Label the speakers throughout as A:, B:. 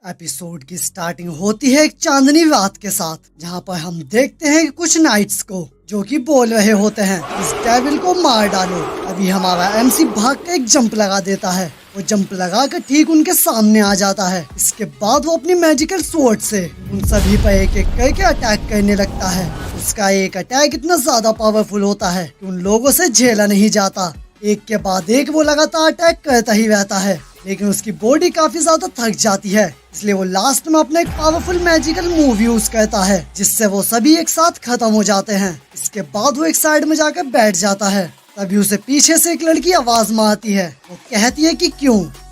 A: Episode की starting होती है एक चांदनी रात के साथ, जहां पर हम देखते हैं कि कुछ नाइट्स को जो कि बोल रहे होते हैं इस डेविल को मार डालो। अभी हमारा एमसी भाग के एक जंप लगा देता है। वो जंप लगा कर ठीक उनके सामने आ जाता है। इसके बाद वो अपनी मैजिकल स्वॉर्ड से उन सभी पर एक एक करके अटैक करने लगता है। उसका एक अटैक इतना ज्यादा पावरफुल होता है कि उन लोगों से झेला नहीं जाता। एक के बाद एक वो लगातार अटैक करता ही रहता है, लेकिन उसकी बॉडी काफी ज्यादा थक जाती है। इसलिए वो लास्ट में अपना एक पावरफुल मैजिकल मूव यूज करता है, जिससे वो सभी एक साथ खत्म हो जाते हैं। इसके बाद वो एक साइड में जाकर बैठ जाता है। तभी उसे पीछे से एक लड़की आवाज मारती है। वो कहती है कि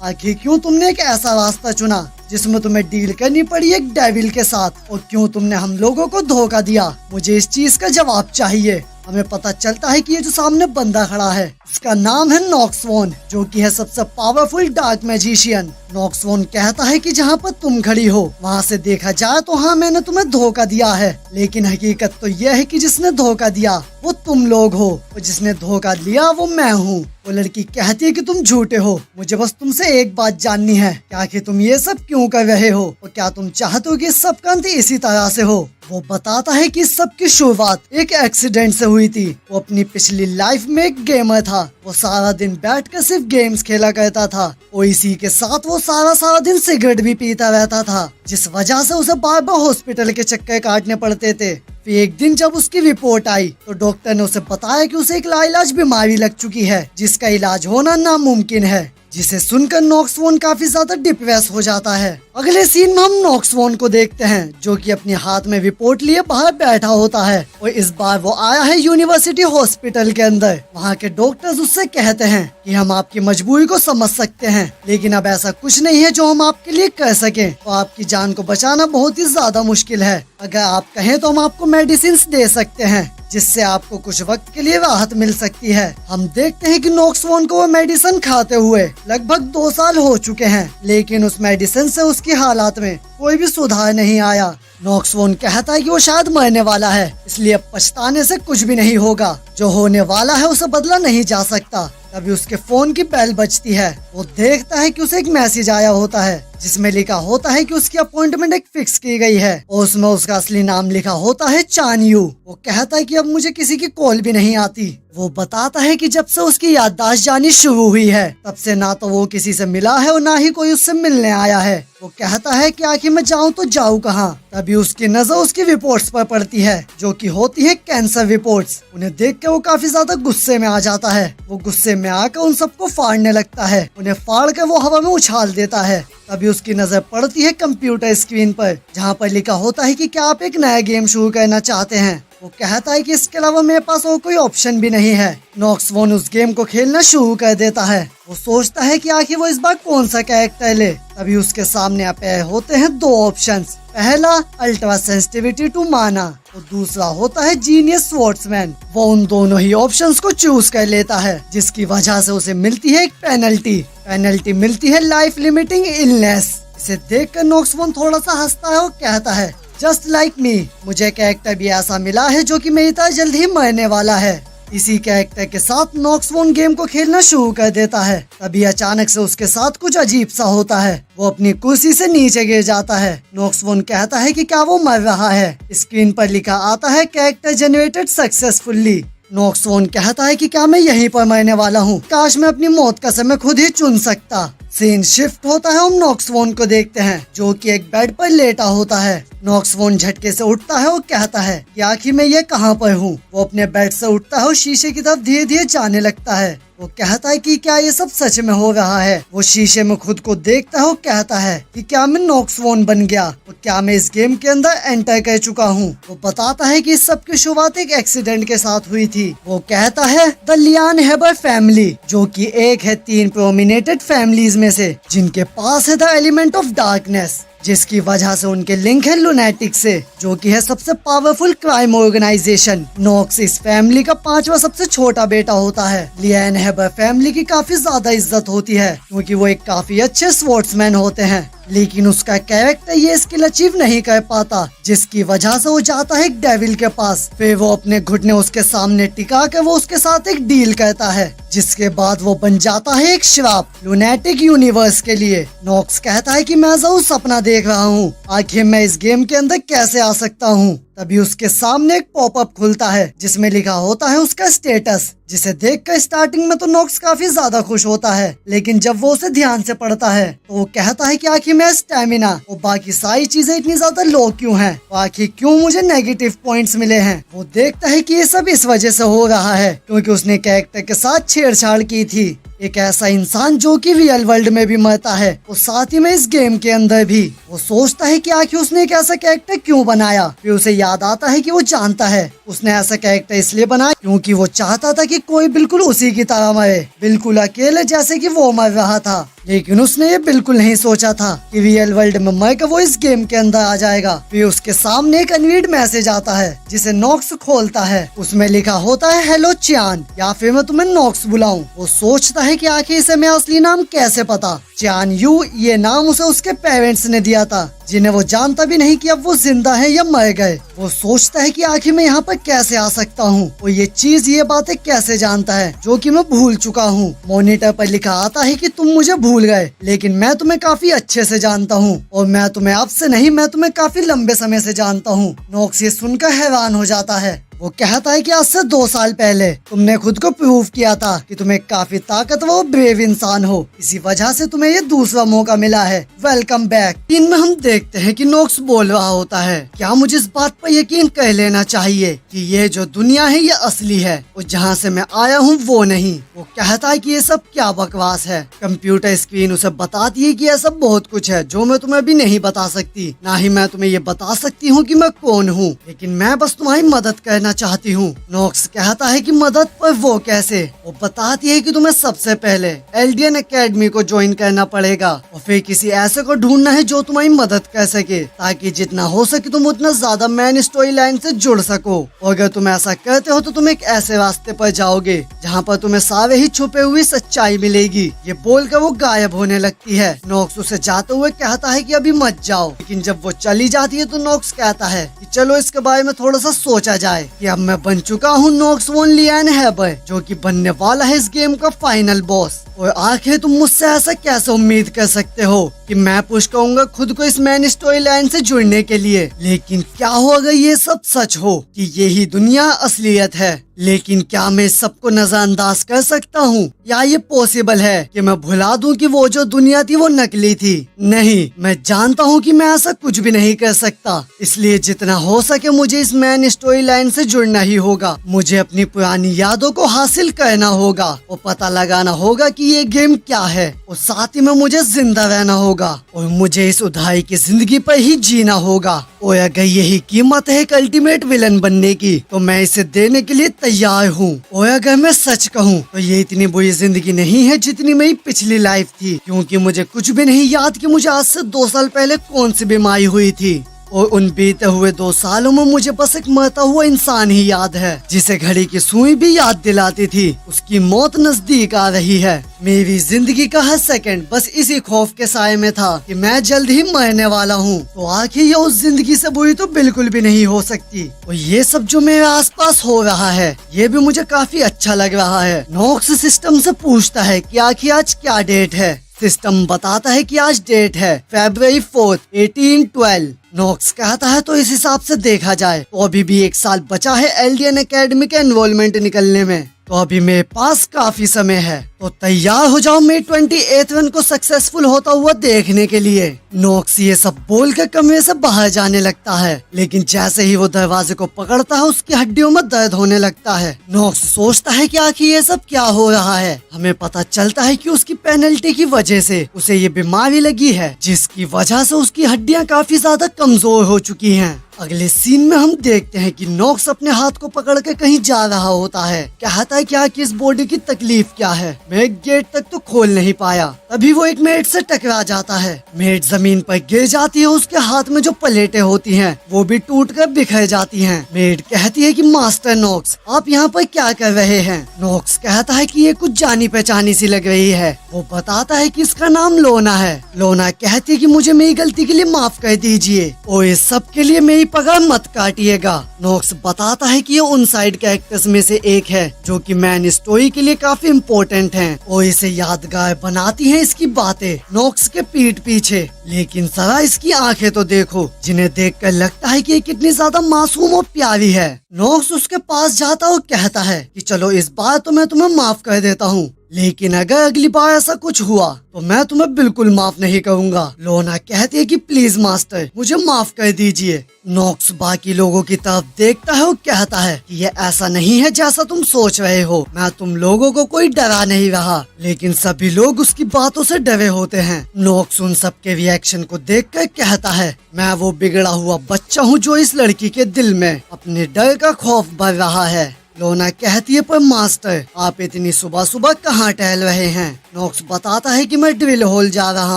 A: आखिर क्यों तुमने एक ऐसा रास्ता चुना जिसमें तुम्हें डील करनी पड़ी एक डेविल के साथ, और क्यों तुमने हम लोगों को धोखा दिया। मुझे इस चीज का जवाब चाहिए। हमें पता चलता है कि ये जो सामने बंदा खड़ा है इसका नाम है नॉक्सवॉन, जो कि है सबसे पावरफुल डार्क मैजिशियन। नॉक्सवॉन कहता है कि जहाँ पर तुम खड़ी हो वहाँ से देखा जाए तो हाँ, मैंने तुम्हें धोखा दिया है, लेकिन हकीकत तो यह है कि जिसने धोखा दिया वो तुम लोग हो, और जिसने धोखा लिया वो मैं हूँ। वो लड़की कहती है कि तुम झूठे हो। मुझे बस तुमसे एक बात जाननी है कि आखिर तुम ये सब क्यों कर रहे हो, और क्या तुम चाहते हो कि इस सब का अंत इसी तरह से हो। वो बताता है कि इस सब की शुरुआत एक एक्सीडेंट से हुई थी। वो अपनी पिछली लाइफ में एक गेमर था। वो सारा दिन बैठकर सिर्फ गेम्स खेला करता था, और इसी के साथ वो सारा दिन सिगरेट भी पीता रहता था, जिस वजह से उसे बार बार हॉस्पिटल के चक्कर काटने पड़ते थे। फिर एक दिन जब उसकी रिपोर्ट आई तो डॉक्टर ने उसे बताया कि उसे एक लाइलाज बीमारी लग चुकी है, जिसका इलाज होना नामुमकिन है। जिसे सुनकर नॉक्सवॉन काफी ज्यादा डिप्रेस हो जाता है। अगले सीन में हम नॉक्सवॉन को देखते हैं, जो कि अपने हाथ में रिपोर्ट लिए बाहर बैठा होता है, और इस बार वो आया है यूनिवर्सिटी हॉस्पिटल के अंदर। वहाँ के डॉक्टर्स उससे कहते हैं कि हम आपकी मजबूरी को समझ सकते हैं, लेकिन अब ऐसा कुछ नहीं है जो हम आपके लिए कर सकें। तो आपकी जान को बचाना बहुत ही ज्यादा मुश्किल है। अगर आप कहें तो हम आपको मेडिसिन दे सकते हैं, जिससे आपको कुछ वक्त के लिए राहत मिल सकती है। हम देखते हैं कि नॉक्सवॉन को वो मेडिसिन खाते हुए लगभग 2 साल हो चुके हैं, लेकिन उस मेडिसिन से उसकी हालात में कोई भी सुधार नहीं आया। नॉक्सवॉन कहता है कि वो शायद मरने वाला है, इसलिए पछताने से कुछ भी नहीं होगा। जो होने वाला है उसे बदला नहीं जा सकता। तभी उसके फोन की बेल बजती है। वो देखता है कि उसे एक मैसेज आया होता है, जिसमें लिखा होता है कि उसकी अपॉइंटमेंट एक फिक्स की गई है, और उसमें उसका असली नाम लिखा होता है चान यू। वो कहता है कि अब मुझे किसी की कॉल भी नहीं आती। वो बताता है कि जब से उसकी याददाश्त जानी शुरू हुई है, तब से ना तो वो किसी से मिला है और ना ही कोई उससे मिलने आया है। वो कहता है कि आखिर मैं जाऊं तो जाऊं कहाँ। तभी उसकी नजर उसकी रिपोर्ट्स पर पड़ती है, जो कि होती है कैंसर रिपोर्ट्स। उन्हें देखकर वो काफी ज्यादा गुस्से में आ जाता है। वो गुस्से में आकर उन सबको फाड़ने लगता है। उन्हें फाड़ कर वो हवा में उछाल देता है। तभी उसकी नजर पड़ती है कंप्यूटर स्क्रीन पर, जहाँ पर लिखा होता है कि क्या आप एक नया गेम शुरू करना चाहते हैं। वो कहता है कि इसके अलावा मेरे पास और कोई ऑप्शन भी नहीं है। नॉक्सवॉन उस गेम को खेलना शुरू कर देता है। वो सोचता है कि आखिर वो इस बार कौन सा कैरेक्टर ले। तभी उसके सामने अपने होते हैं 2 ऑप्शंस। पहला अल्ट्रा सेंसिटिविटी टू माना, और दूसरा होता है जीनियस स्वॉर्ड्समैन। वो उन दोनों ही ऑप्शंस को चूज कर लेता है, जिसकी वजह से उसे मिलती है एक पेनल्टी मिलती है लाइफ लिमिटिंग इलनेस। इसे देखकर नॉक्सवॉन थोड़ा सा हंसता है और कहता है जस्ट लाइक मी, मुझे कैरेक्टर भी ऐसा मिला है जो कि मेरी तरह जल्द ही मरने वाला है। इसी कैरेक्टर के साथ नॉक्सवॉन गेम को खेलना शुरू कर देता है। तभी अचानक से उसके साथ कुछ अजीब सा होता है। वो अपनी कुर्सी से नीचे गिर जाता है। नॉक्सवॉन कहता है कि क्या वो मर रहा है। स्क्रीन पर लिखा आता है कैरेक्टर जनरेटेड सक्सेसफुली। नॉक्सवॉन कहता है कि क्या मैं यहीं पर मरने वाला हूँ, काश मैं अपनी मौत का समय खुद ही चुन सकता। सीन शिफ्ट होता है। हम नॉक्सवॉन को देखते हैं, जो कि एक बेड पर लेटा होता है। नॉक्सवॉन झटके से उठता है और कहता है कि आखिर मैं ये कहाँ पर हूँ। वो अपने बेड से उठता है और शीशे की तरफ धीरे धीरे जाने लगता है। वो कहता है कि क्या ये सब सच में हो रहा है। वो शीशे में खुद को देखता है और कहता है कि क्या मैं नॉक्सवॉन बन गया, और क्या मैं इस गेम के अंदर एंटर कर चुका हूँ। वो बताता है कि इस सब की शुरुआत एक एक्सीडेंट के साथ हुई थी। वो कहता है द लियान हेबर फैमिली, जो कि एक है 3 प्रोमिनेटेड फैमिलीज में से, जिनके पास है द एलिमेंट ऑफ डार्कनेस, जिसकी वजह से उनके लिंक है लुनेटिक से, जो कि है सबसे पावरफुल क्राइम ऑर्गेनाइजेशन। नॉक्स इस फैमिली का 5वां सबसे छोटा बेटा होता है। लियान हेबर फैमिली की काफी ज्यादा इज्जत होती है, क्योंकि वो एक काफी अच्छे स्पोर्ट्समैन होते हैं, लेकिन उसका कैरेक्टर ये स्किल अचीव नहीं कर पाता, जिसकी वजह से वो जाता है एक डेविल के पास। फिर वो अपने घुटने उसके सामने टिका कर वो उसके साथ एक डील करता है, जिसके बाद वो बन जाता है एक श्राप लुनेटिक यूनिवर्स के लिए। नॉक्स कहता है कि मैं ज़रूर सपना देख रहा हूँ, आखिर मैं इस गेम के अंदर कैसे आ सकता हूँ। तभी उसके सामने एक पॉपअप खुलता है जिसमें लिखा होता है उसका स्टेटस, जिसे देखकर स्टार्टिंग में तो नॉक्स काफी ज्यादा खुश होता है, लेकिन जब वो उसे ध्यान से पढ़ता है तो वो कहता है कि आखिर मेरा स्टेमिना और बाकी सारी चीजें इतनी ज्यादा लो क्यों हैं, आखिर क्यों मुझे नेगेटिव पॉइंट्स मिले हैं। वो देखता है कि ये सब इस वजह से हो रहा है क्योंकि उसने कैरेक्टर के साथ छेड़छाड़ की थी। एक ऐसा इंसान जो कि रियल वर्ल्ड में भी मरता है और साथ ही में इस गेम के अंदर भी। वो सोचता है कि आखिर उसने एक ऐसा कैरेक्टर क्यों बनाया। फिर उसे याद आता है कि वो जानता है उसने ऐसा कैरेक्टर इसलिए बनाया क्योंकि वो चाहता था कि कोई बिल्कुल उसी की तरह मरे, बिल्कुल अकेले जैसे कि वो मर रहा था। लेकिन उसने ये बिल्कुल नहीं सोचा था कि रियल वर्ल्ड में मरकर वो इस गेम के अंदर आ जाएगा। फिर उसके सामने एक अनरीड मैसेज आता है जिसे नॉक्स खोलता है। उसमें लिखा होता है हेलो चियान, या फिर मैं तुम्हें नॉक्स बुलाऊं। वो सोचता है कि आखिर इसे मेरा असली नाम कैसे पता। चियान यू ये नाम उसे उसके पेरेंट्स ने दिया था, जिन्हें वो जानता भी नहीं कि अब वो जिंदा है या मर गए। वो सोचता है कि आखिर मैं यहाँ पर कैसे आ सकता हूँ और ये बातें कैसे जानता है जो कि मैं भूल चुका हूँ। मॉनिटर पर लिखा आता है कि तुम मुझे भूल गए, लेकिन मैं तुम्हें काफी अच्छे से जानता हूँ और मैं तुम्हें अब से नहीं, मैं तुम्हें काफी लंबे समय से जानता हूँ। नॉक्स ये सुनकर हैरान हो जाता है। वो कहता है कि आज से 2 साल पहले तुमने खुद को प्रूव किया था कि तुम एक काफी ताकतवर और ब्रेव इंसान हो, इसी वजह से तुम्हें ये दूसरा मौका मिला है। Welcome back. इनमें हम देखते हैं कि नॉक्स बोल रहा होता है, क्या मुझे इस बात पर यकीन कर लेना चाहिए कि ये जो दुनिया है ये असली है और जहाँ से मैं आया हूँ वो नहीं। वो कहता है कि ये सब क्या बकवास है। कंप्यूटर स्क्रीन उसे बताती है कि यह सब बहुत कुछ है जो मैं तुम्हें अभी नहीं बता सकती, ना ही मैं तुम्हें ये बता सकती हूँ कि मैं कौन हूँ, लेकिन मैं बस तुम्हारी मदद करना चाहती हूँ। नॉक्स कहता है कि मदद पर वो कैसे। वो बताती है कि तुम्हें सबसे पहले एल्डियन एकेडमी को ज्वाइन करना पड़ेगा और फिर किसी ऐसे को ढूंढना है जो तुम्हारी मदद कर सके, ताकि जितना हो सके तुम उतना ज्यादा मेन स्टोरी लाइन से जुड़ सको। और अगर तुम ऐसा करते हो तो तुम एक ऐसे रास्ते पर जाओगे जहाँ पर तुम्हें सारे ही छुपे हुई सच्चाई मिलेगी। ये बोलकर वो गायब होने लगती है। नॉक्स उसे जाते हुए कहता है कि अभी मत जाओ, लेकिन जब वो चली जाती है तो नॉक्स कहता है कि चलो इसके बारे में थोड़ा सा सोचा जाए कि अब मैं बन चुका हूँ नॉक्स वॉन लियान हैबर, जो कि बनने वाला है इस गेम का फाइनल बॉस। और आखिर तुम मुझसे ऐसा कैसे उम्मीद कर सकते हो कि मैं पुश करूंगा खुद को इस मेन स्टोरी लाइन से जुड़ने के लिए। लेकिन क्या हो अगर ये सब सच हो कि यही दुनिया असलियत है, लेकिन क्या मैं इस सबको नजरअंदाज कर सकता हूँ, या ये पॉसिबल है कि मैं भुला दूं कि वो जो दुनिया थी वो नकली थी। नहीं, मैं जानता हूँ कि मैं ऐसा कुछ भी नहीं कर सकता, इसलिए जितना हो सके मुझे इस मेन स्टोरी लाइन से जुड़ना ही होगा। मुझे अपनी पुरानी यादों को हासिल करना होगा और पता लगाना होगा कि ये गेम क्या है, और साथ ही में मुझे जिंदा रहना होगा और मुझे इस उधारी की जिंदगी पर ही जीना होगा। और अगर यही कीमत है एक अल्टीमेट विलन बनने की तो मैं इसे देने के लिए तैयार हूँ। और अगर मैं सच कहूँ तो ये इतनी बुरी जिंदगी नहीं है जितनी मेरी पिछली लाइफ थी, क्योंकि मुझे कुछ भी नहीं याद कि मुझे आज से 2 साल पहले कौन सी बीमारी हुई थी। और उन बीते हुए 2 सालों में मुझे बस एक मरता हुआ इंसान ही याद है, जिसे घड़ी की सुई भी याद दिलाती थी उसकी मौत नजदीक आ रही है। मेरी जिंदगी का हर सेकंड बस इसी खौफ के साए में था कि मैं जल्द ही मरने वाला हूँ। तो आखिर ये उस जिंदगी से बुरी तो बिल्कुल भी नहीं हो सकती। और ये सब जो मेरे आसपास हो रहा है ये भी मुझे काफी अच्छा लग रहा है। नॉक्स सिस्टम से पूछता है कि आखिर आज क्या डेट है। सिस्टम बताता है कि आज डेट है February 4th 1812। नॉक्स कहता है तो इस हिसाब से देखा जाए तो अभी भी 1 साल बचा है एल्डियन एकेडमी के एनरोलमेंट निकलने में, तो अभी मेरे पास काफी समय है। तो तैयार हो जाओ May 28 रन को सक्सेसफुल होता हुआ देखने के लिए। नॉक्स ये सब बोलकर कमरे से बाहर जाने लगता है, लेकिन जैसे ही वो दरवाजे को पकड़ता है उसकी हड्डियों में दर्द होने लगता है। नॉक्स सोचता है कि आखिर ये सब क्या हो रहा है। हमें पता चलता है कि उसकी पेनल्टी की वजह से उसे ये बीमारी लगी है, जिसकी वजह से उसकी हड्डियां काफी ज्यादा कमजोर हो चुकी हैं। अगले सीन में हम देखते हैं कि नॉक्स अपने हाथ को पकड़कर कहीं जा रहा होता है। कहता है क्या कि इस बॉडी की तकलीफ क्या है, मैं एक गेट तक तो खोल नहीं पाया। तभी वो एक मेड से टकरा जाता है। मेड जमीन पर गिर जाती है, उसके हाथ में जो प्लेटें होती हैं वो भी टूटकर बिखर जाती हैं। मेड कहती है कि मास्टर नॉक्स आप यहाँ पर क्या कर रहे हैं। नॉक्स कहता है कि ये कुछ जानी पहचानी सी लग रही है। वो बताता है कि इसका नाम लोना है। लोना कहती है कि मुझे मेरी गलती के लिए माफ कर दीजिए और इस सब के लिए मेरी पकड़ मत काटिएगा। नोक्स बताता है कि ये उन साइड कैरेक्टर्स में से एक है जो कि मैन स्टोरी के लिए काफी इम्पोर्टेंट हैं और इसे यादगार बनाती हैं इसकी बातें नोक्स के पीठ पीछे। लेकिन जरा इसकी आंखें तो देखो, जिन्हें देखकर लगता है कि ये कितनी ज्यादा मासूम और प्यारी है। नोक्स उसके पास जाता और कहता है कि चलो इस बार तो मैं तुम्हें माफ कर देता हूँ, लेकिन अगर अगली बार ऐसा कुछ हुआ तो मैं तुम्हें बिल्कुल माफ नहीं करूंगा। लोना कहती है कि प्लीज मास्टर, मुझे माफ कर दीजिए। नोक्स बाकी लोगों की तरफ देखता है और कहता है कि ये ऐसा नहीं है जैसा तुम सोच रहे हो। मैं तुम लोगों को कोई डरा नहीं रहा, लेकिन सभी लोग उसकी बातों से डरे होते हैं। नोक्स उन सबके रिएक्शन को देखकर कहता है, मैं वो बिगड़ा हुआ बच्चा हूँ जो इस लड़की के दिल में अपने डर का खौफ भर रहा है। लोना कहती है, पर मास्टर आप इतनी सुबह सुबह कहाँ टहल रहे हैं? नोक्स बताता है कि मैं ड्रिल होल जा रहा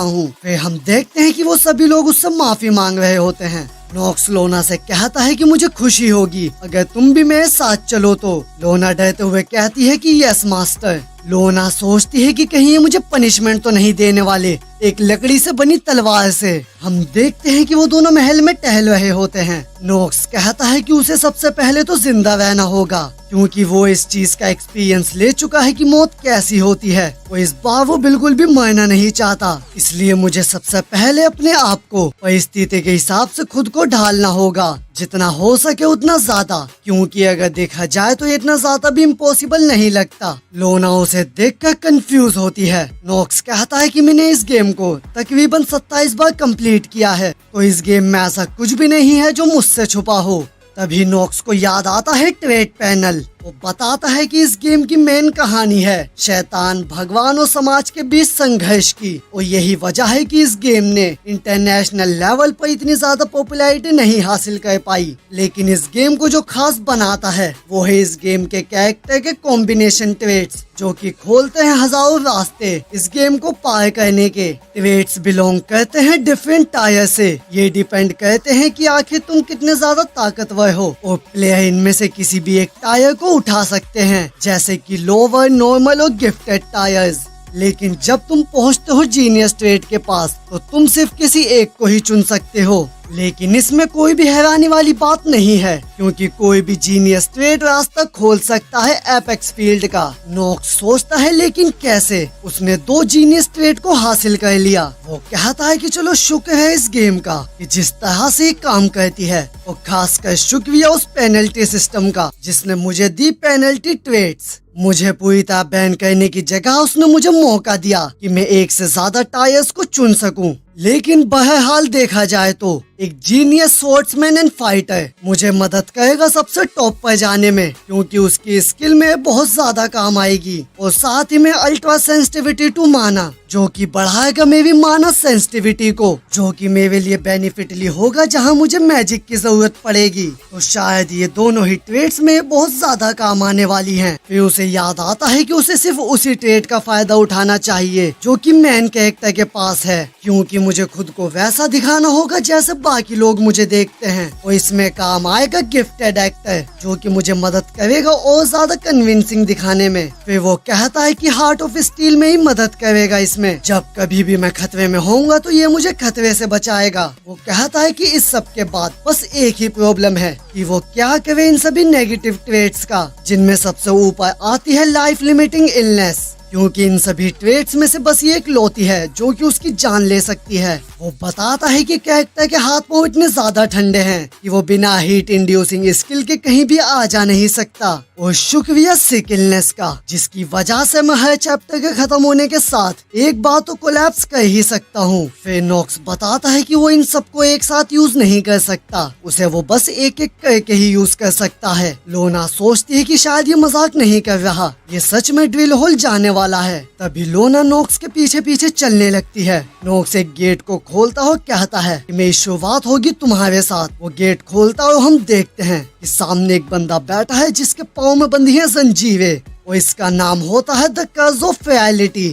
A: हूँ। फिर हम देखते हैं कि वो सभी लोग उससे माफी मांग रहे होते हैं। नोक्स लोना से कहता है कि मुझे खुशी होगी अगर तुम भी मेरे साथ चलो तो। लोना डरते हुए कहती है कि यस मास्टर। लोना सोचती है कि कहीं ये मुझे पनिशमेंट तो नहीं देने वाले एक लकड़ी से बनी तलवार से। हम देखते हैं कि वो दोनों महल में टहल रहे होते हैं। नोक्स कहता है कि उसे सबसे पहले तो जिंदा रहना होगा, क्योंकि वो इस चीज का एक्सपीरियंस ले चुका है कि मौत कैसी होती है। वो इस बार वो बिल्कुल भी मरना नहीं चाहता, इसलिए मुझे सबसे पहले अपने आप को परिस्थिति के हिसाब से खुद को ढालना होगा, जितना हो सके उतना ज्यादा, क्योंकि अगर देखा जाए तो इतना ज्यादा भी इम्पॉसिबल नहीं लगता। लोना उसे देखकर कंफ्यूज होती है। नोक्स कहता है कि मैंने इस गेम को तकरीबन 27 बार कंप्लीट किया है, तो इस गेम में ऐसा कुछ भी नहीं है जो मुझसे छुपा हो। तभी नोक्स को याद आता है ट्रेड पैनल। वो बताता है कि इस गेम की मेन कहानी है शैतान, भगवान और समाज के बीच संघर्ष की, और यही वजह है कि इस गेम ने इंटरनेशनल लेवल पर इतनी ज्यादा पॉपुलैरिटी नहीं हासिल कर पाई। लेकिन इस गेम को जो खास बनाता है वो है इस गेम के कैरेक्टर के कॉम्बिनेशन ट्रेड्स, जो कि खोलते हैं हजारों रास्ते इस गेम को पार करने के। ट्रेड्स बिलोंग करते हैं डिफरेंट टायर से। ये डिपेंड करते हैं कि आखिर तुम कितने ज्यादा ताकतवर हो, और प्लेयर इनमें से किसी भी एक टायर को उठा सकते हैं, जैसे कि लोअर, नॉर्मल और गिफ्टेड टायर्स। लेकिन जब तुम पहुंचते हो जीनियस ट्रेड के पास तो तुम सिर्फ किसी एक को ही चुन सकते हो। लेकिन इसमें कोई भी हैरानी वाली बात नहीं है, क्योंकि कोई भी जीनियस ट्रेड रास्ता खोल सकता है एपेक्स फील्ड का। नोक्स सोचता है लेकिन कैसे? उसने 2 जीनियस ट्रेड को हासिल कर लिया। वो कहता है कि चलो शुक्र है इस गेम का कि जिस तरह से काम करती है, और खासकर शुक्रिया उस पेनल्टी सिस्टम का जिसने मुझे दी पेनल्टी ट्रेड्स। मुझे पूरी तरह बैन करने की जगह उसने मुझे मौका दिया कि मैं एक से ज्यादा टायर्स को चुन सकूं। लेकिन बहरहाल देखा जाए तो एक जीनियस स्वॉर्ड्समैन एंड फाइटर मुझे मदद करेगा सबसे टॉप पर जाने में, क्योंकि उसकी स्किल में बहुत ज्यादा काम आएगी। और साथ ही में अल्ट्रा सेंसिटिविटी टू माना, जो कि बढ़ाएगा मेरी माना सेंसिटिविटी को, जो कि मेरे लिए बेनिफिटली होगा जहां मुझे मैजिक की जरूरत पड़ेगी। तो शायद ये दोनों ही ट्रेड्स में बहुत ज्यादा काम आने वाली हैं। फिर उसे याद आता है कि उसे सिर्फ उसी ट्रेड का फायदा उठाना चाहिए जो कि मेन कैरेक्टर के पास है, क्योंकि मुझे खुद को वैसा दिखाना होगा जैसे बाकी लोग मुझे देखते हैं। और इसमें काम आएगा गिफ्टेड एक्टर, जो कि मुझे मदद करेगा और ज्यादा कन्विंसिंग दिखाने में। फिर वो कहता है कि हार्ट ऑफ स्टील में ही मदद करेगा इसमें। जब कभी भी मैं खतरे में होऊंगा तो ये मुझे खतरे से बचाएगा। वो कहता है कि इस सब के बाद बस एक ही प्रॉब्लम है कि वो क्या करे इन सभी नेगेटिव ट्रेड्स का, जिनमें सबसे ऊपर आती है लाइफ लिमिटिंग इलनेस, क्योंकि इन सभी ट्रेड्स में से बस ये एक लौती है जो कि उसकी जान ले सकती है। वो बताता है कि कैरेक्टर के हाथ पांव इतने ज्यादा ठंडे हैं कि वो बिना हीट इंड्यूसिंग स्किल के कहीं भी आ जा नहीं सकता। और शुक्रिया सिक इलनेस का, जिसकी वजह से मैं हर चैप्टर के खत्म होने के साथ एक बार तो कोलैप्स कर ही सकता हूँ। फिर नोक्स बताता है कि वो इन सबको एक साथ यूज नहीं कर सकता, उसे वो बस एक एक करके ही यूज कर सकता है। लोना सोचती है कि शायद ये मजाक नहीं कर रहा, ये सच में ड्रिल होल जाने वाला है। तभी लोना नोक्स के पीछे पीछे चलने लगती है। नोक्स एक गेट को खोलता हो कहता है कि मेरी शुरुआत होगी तुम्हारे साथ। वो गेट खोलता और हम देखते हैं कि सामने एक बंदा बैठा है जिसके पाँव में बंधी है जंजीरें, और इसका नाम होता है द कर्ज ऑफ रियलिटी।